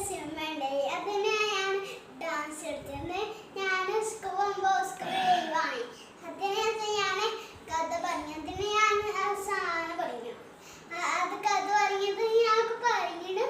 Cinema ഉണ്ടായി. അതിന് ഞാൻ ഡാൻസ് കളിച്ചത്. ഞാൻ സ്കൂൾ പോകുമ്പോൾ സ്കൂളിൽ വാങ്ങി. അതിനകത്ത് ഞാൻ കഥ പറഞ്ഞു. അതിന് ഞാൻ സാധനം പറഞ്ഞു. അത് കഥ പറഞ്ഞത് ഞങ്ങൾക്ക് പറഞ്ഞിട്ട്